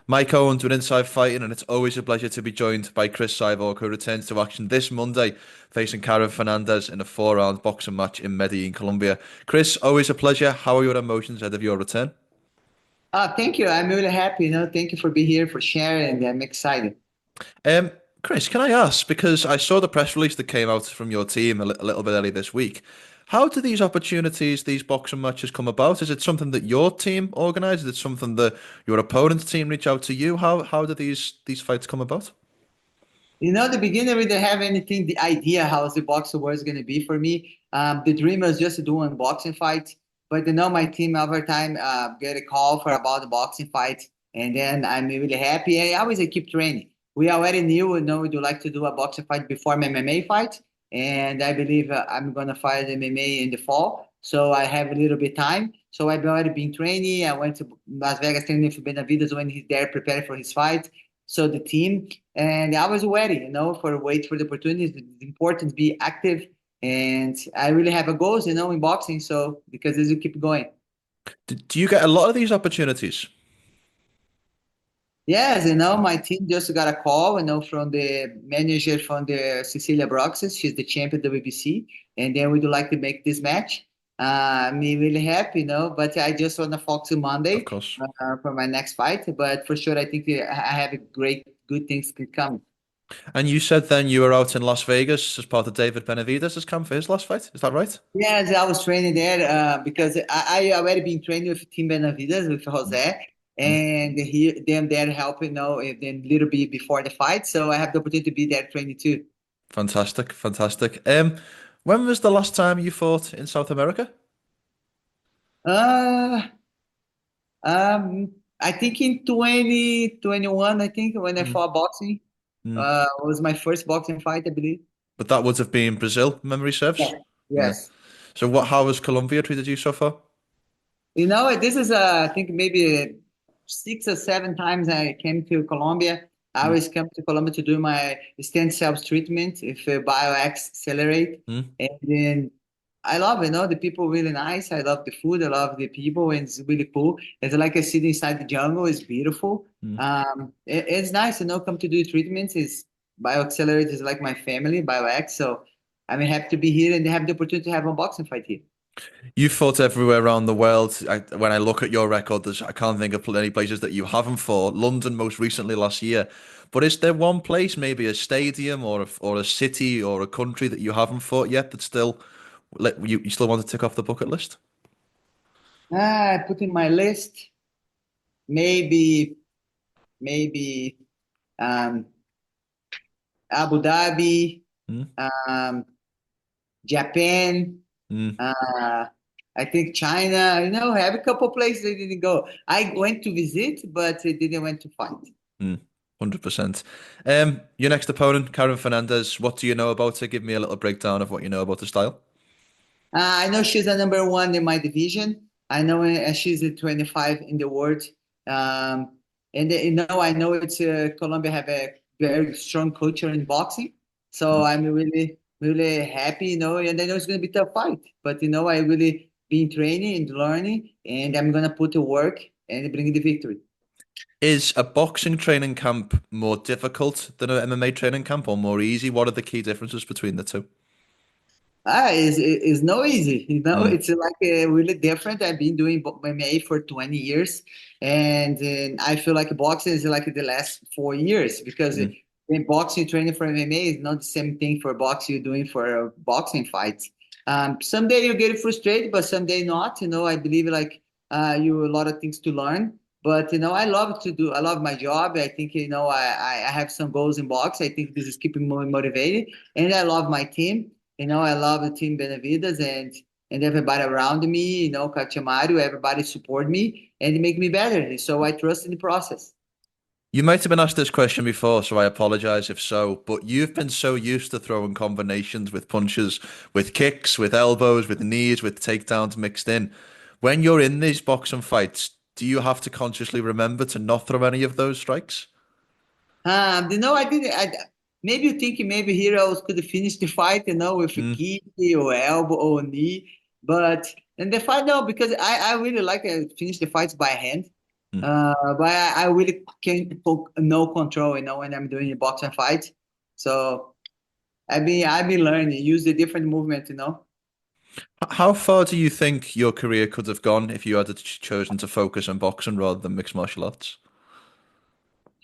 Mike Owens with Inside Fighting, and it's always a pleasure to be joined by Cris Cyborg, who returns to action this Monday, facing Karen Fernandez in a four-round boxing match in Medellin, Colombia. Chris, always a pleasure. How are your emotions ahead of your return? Thank you. I'm really happy. Thank you for being here, for sharing. I'm excited. Um, Chris, can I ask, because I saw the press release that came out from your team a little bit early this week, how do these opportunities, these boxing matches come about? Is it something that your team organises? Is it something that your opponent's team reach out to you? How do these fights come about? The beginning, we didn't have anything, the idea how the boxing was going to be for me. The dream was just to do one boxing fight. But my team over time get a call for about the boxing fight. And then I'm really happy. I always keep training. We already knew, we do like to do a boxing fight before my MMA fight. And I believe I'm going to fight MMA in the fall. So I have a little bit time. So I've already been training. I went to Las Vegas training for Benavides when he's there preparing for his fight. So the team and I was ready, for wait for the opportunities. It's important to be active, and I really have a goals, in boxing. So because as you keep going, Do you get a lot of these opportunities? yes, my team just got a call, from the manager from the Cecilia Broxes. She's the champion of the WBC, and then we'd like to make this match. I'm really happy, but I just want to focus on Of Monday course. for my next fight. But for sure, I think I have a great, good things to come. And you said then you were out in Las Vegas as part of David Benavidez' camp for his last fight. Is that right? Yes, I was training there because I already been training with Team Benavides with Jose, Mm. and them there helping, then a little bit before the fight. So I have the opportunity to be there training too. Fantastic, fantastic. When was the last time you fought in South America? Uh, I think in 2021, I think when I Mm. fought boxing, Mm. was my first boxing fight, I believe. But that would have been Brazil, memory serves. Yeah. Yeah. Yes. So how has Colombia treated you so far? This is I think maybe 6 or 7 times I came to Colombia. I Mm. always come to Colombia to do my stem cells treatment if BioX accelerate. Mm. And then I love, the people really nice. I love the food. I love the people, and it's really cool. It's like a city inside the jungle. It's beautiful. Mm. It's nice, come to do treatments. Is BioAccelerate is like my family, BioX. So I'm happy to be here and have the opportunity to have a boxing fight here. You've fought everywhere around the world. When I look at your record, I can't think of any places that you haven't fought. London most recently last year. But is there one place, maybe a stadium or a city or a country that you haven't fought yet that still you still want to tick off the bucket list? I put in my list. Maybe um, Abu Dhabi, Mm. um, Japan. Mm. Uh, I think China. I have a couple places I didn't go. I went to visit, but I didn't went to fight. 100%. Your next opponent, Karen Fernandez. What do you know about her? Give me a little breakdown of what you know about the style. I know she's a number one in my division. I know she's a 25 in the world. Um, and I know it's Colombia have a very strong culture in boxing. So Mm. I'm really, really happy, and I know it's going to be a tough fight. But, I really been training and learning, and I'm going to put to work and bring the victory. Is a boxing training camp more difficult than an MMA training camp or more easy? What are the key differences between the two? It's no easy. Mm. It's like really different. I've been doing MMA for 20 years, and I feel like boxing is like the last 4 years because Mm. in boxing training for MMA is not the same thing for boxing you're doing for boxing fights. Someday you get frustrated, but someday not. I believe like you a lot of things to learn. But I love to do. I love my job. I think I have some goals in box. I think this is keeping me motivated, and I love my team. I love the team Benavides and everybody around me, Cachamario, everybody support me and make me better. So I trust in the process. You might have been asked this question before, so I apologize if so, but you've been so used to throwing combinations with punches, with kicks, with elbows, with knees, with takedowns mixed in. When you're in these boxing fights, do you have to consciously remember to not throw any of those strikes? I didn't. Maybe you think maybe heroes could finish the fight, with a Mm. kick or elbow or knee, but in the fight, no, because I really like to finish the fights by hand. Mm. But I really can't no control, when I'm doing a boxing fight. So I've been learning, use the different movement. How far do you think your career could have gone if you had chosen to focus on boxing rather than mixed martial arts?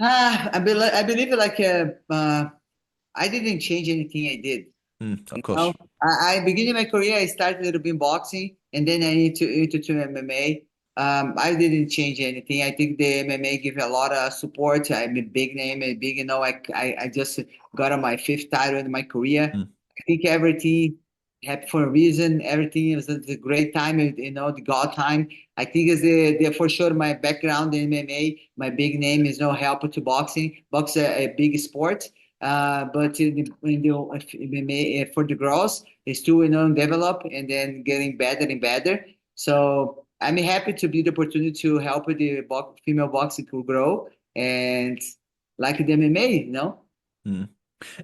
I believe like I didn't change anything I did. Mm, of You know, course. I beginning my career, I started a little bit in boxing, and then I into MMA. I didn't change anything. I think the MMA give a lot of support. I'm a big name, a big, I just got on my fifth title in my career. Mm. I think everything happened for a reason. Everything is a great time, the God time. I think is the for sure my background in MMA, my big name is no help to boxing. Boxing a big sport. But for the girls, it's still develop and then getting better and better. So I'm happy to be the opportunity to help the female boxing to grow and like the MMA. Mm.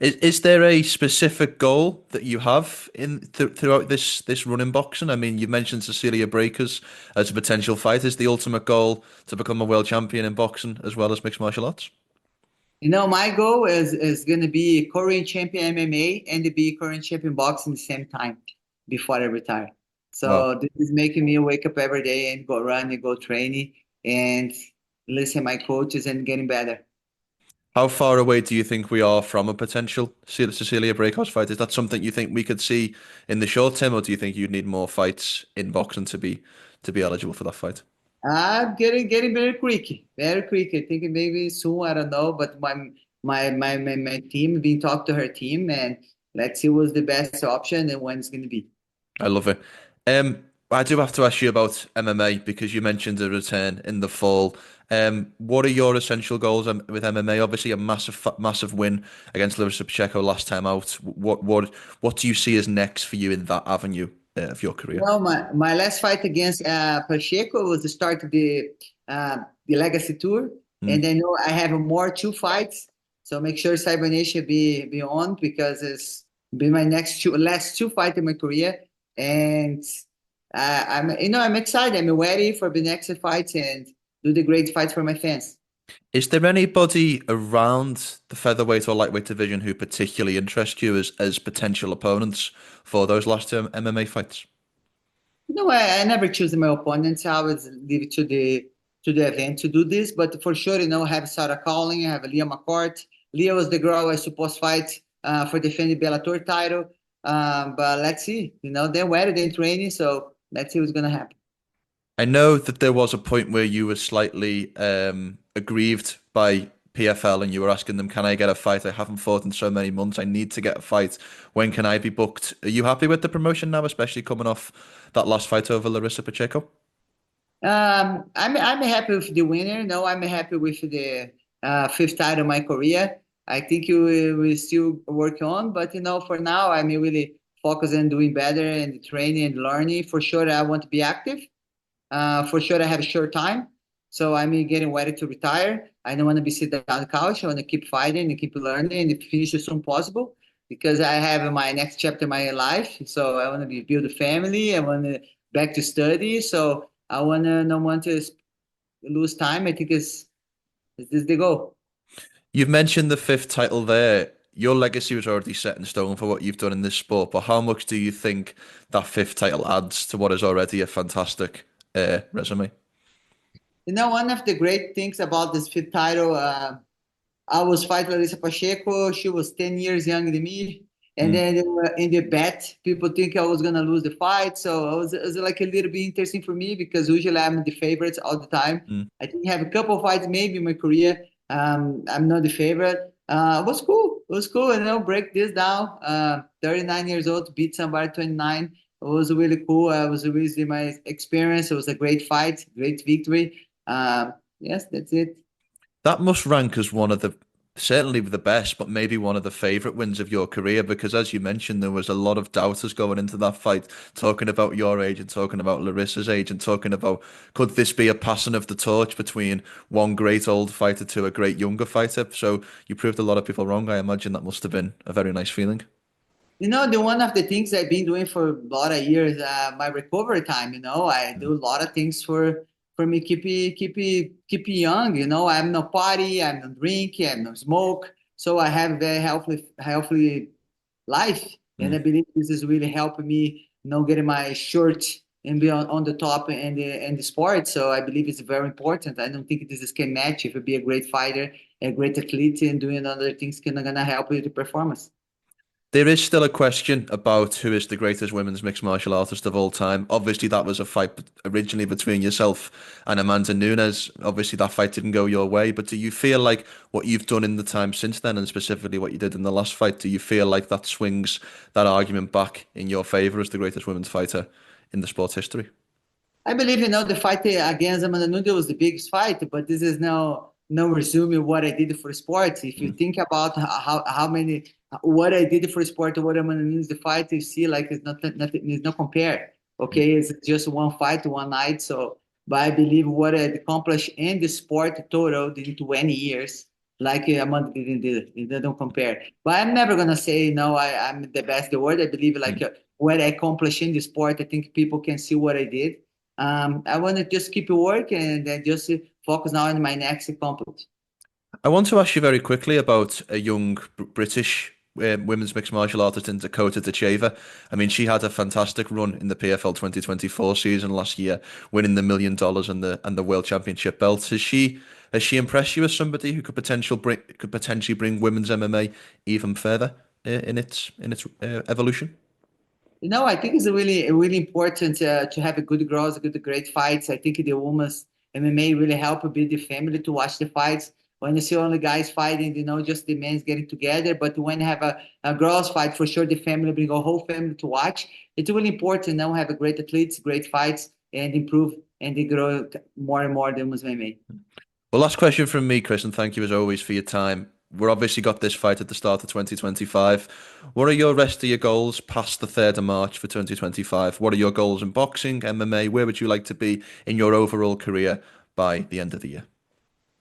Is there a specific goal that you have throughout this run in boxing? I mean, you mentioned Cecilia Breakers as a potential fight. Is the ultimate goal to become a world champion in boxing as well as mixed martial arts? My goal is gonna be Korean champion MMA and to be Korean champion boxing at the same time before I retire. Wow. So this is making me wake up every day and go run and go training and listen my coaches and getting better. How far away do you think we are from a potential Cecilia Breakers fight? Is that something you think we could see in the short term, or do you think you'd need more fights in boxing to be eligible for that fight? I'm getting very quick, very quick. I think maybe soon, I don't know, but my team been talk to her team and let's see what's the best option and when it's gonna be. I love it. I do have to ask you about MMA because you mentioned a return in the fall. What are your essential goals with MMA? Obviously, a massive win against Larissa Pacheco last time out. What do you see as next for you in that avenue of your career? My last fight against Pacheco was the start of the Legacy Tour, and Mm. I know I have more two fights, so make sure Cyber Nation be on because it's been my last two fights in my career, and I'm excited. I'm ready for the next fights and do the great fights for my fans. Is there anybody around the featherweight or lightweight division who particularly interests you as potential opponents for those last two MMA fights? I never choose my opponents. I always leave it to the event to do this. But for sure, I have Sarah Collin, I have Leah McCourt. Leah was the girl I supposed fight for defending Bellator title. But let's see. They're where they're training, so let's see what's gonna happen. I know that there was a point where you were slightly aggrieved by PFL and you were asking them, "Can I get a fight? I haven't fought in so many months. I need to get a fight. When can I be booked?" Are you happy with the promotion now, especially coming off that last fight over Larissa Pacheco? I'm happy with the winner. No, I'm happy with the fifth title of my career. I think we still work on, but for now, I'm really focused on doing better and training and learning. For sure, I want to be active. For sure, I have a short time, so I'm getting ready to retire. I don't want to be sitting on the couch. I want to keep fighting and keep learning and finish as soon as possible because I have my next chapter in my life. So I want to build a family. I want to back to study. So I want to not want to lose time. I think is this the goal. You've mentioned the fifth title there. Your legacy was already set in stone for what you've done in this sport, but how much do you think that fifth title adds to what is already a fantastic resume? One of the great things about this fifth title. I was fighting Larissa Pacheco. She was 10 years younger than me. And Mm, then in the bet, people think I was going to lose the fight. So it was like a little bit interesting for me because usually I'm the favorites all the time. mm. I think I have a couple of fights maybe in my career. I'm not the favorite. It was cool. It was cool. Break this down. 39 years old to beat somebody 29. It was really cool. I was really my experience. It was a great fight, great victory. Yes, that's it. That must rank as one of the certainly the best, but maybe one of the favorite wins of your career because, as you mentioned, there was a lot of doubters going into that fight, talking about your age and talking about Larissa's age and talking about could this be a passing of the torch between one great old fighter to a great younger fighter? So you proved a lot of people wrong. I imagine that must have been a very nice feeling. The one of the things I've been doing for a lot of years, my recovery time, I do Mm, a lot of things for for me keep it young. I'm no party, I'm no drink, I'm no smoke. So I have very healthy life. And I Mm. believe this is really helping me, getting my shirt and be on the top and the sport. So I believe it's very important. I don't think this can match if you be a great fighter, a great athlete, and doing other things can gonna help you to performance. There is still a question about who is the greatest women's mixed martial artist of all time. Obviously, that was a fight originally between yourself and Amanda Nunes. Obviously, that fight didn't go your way, but do you feel like what you've done in the time since then, and specifically what you did in the last fight, do you feel like that swings that argument back in your favor as the greatest women's fighter in the sport's history? I believe the fight against Amanda Nunes was the biggest fight, but this is no resume what I did for sports. If you Mm. think about how many what I did for sport, what Amanda Nunes the fight, you see like it's nothing, it's no compare. Mm. Okay, it's just one fight, one night. So, but I believe what I accomplished in the sport total in 20 years, like Amanda didn't do it. They don't compare. But I'm never gonna say no. I'm the best in the world. I believe like Mm. what I accomplished in the sport. I think people can see what I did. I want to just keep working and then just focus now on my next accomplishment. I want to ask you very quickly about a young British women's mixed martial artist in Dakota Ditcheva. I mean, she had a fantastic run in the PFL 2024 season last year, winning the $1 million and the World Championship belt. Has she impressed you as somebody who could potentially bring women's MMA even further in its evolution? I think it's really important to have a good girls, good great fights. I think the women's MMA really help build the family to watch the fights. When you see only guys fighting, just the men's getting together. But when you have a girls fight, for sure the family bring a whole family to watch. It's really important now have a great athletes, great fights, and improve and they grow more and more the women's MMA. Well, last question from me, Chris, and thank you as always for your time. We're obviously got this fight at the start of 2025. What are your rest of your goals past the 3rd of March for 2025? What are your goals in boxing, MMA? Where would you like to be in your overall career by the end of the year?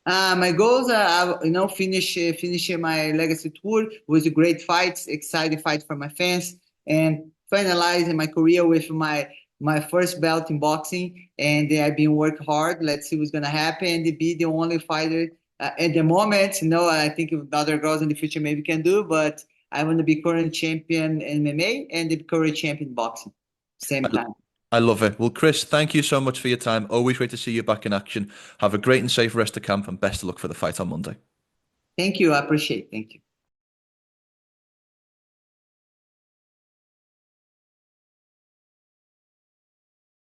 My goals are, finish my legacy tour with great fights, exciting fights for my fans, and finalizing my career with my first belt in boxing. And I've been working hard. Let's see what's gonna happen. And be the only fighter at the moment. I think other girls in the future maybe can do, but I want to be current champion in MMA and the current champion in boxing, same I, time. I love it. Well, Chris, thank you so much for your time. Always great to see you back in action. Have a great and safe rest of camp and best of luck for the fight on Monday. Thank you. I appreciate it. Thank you.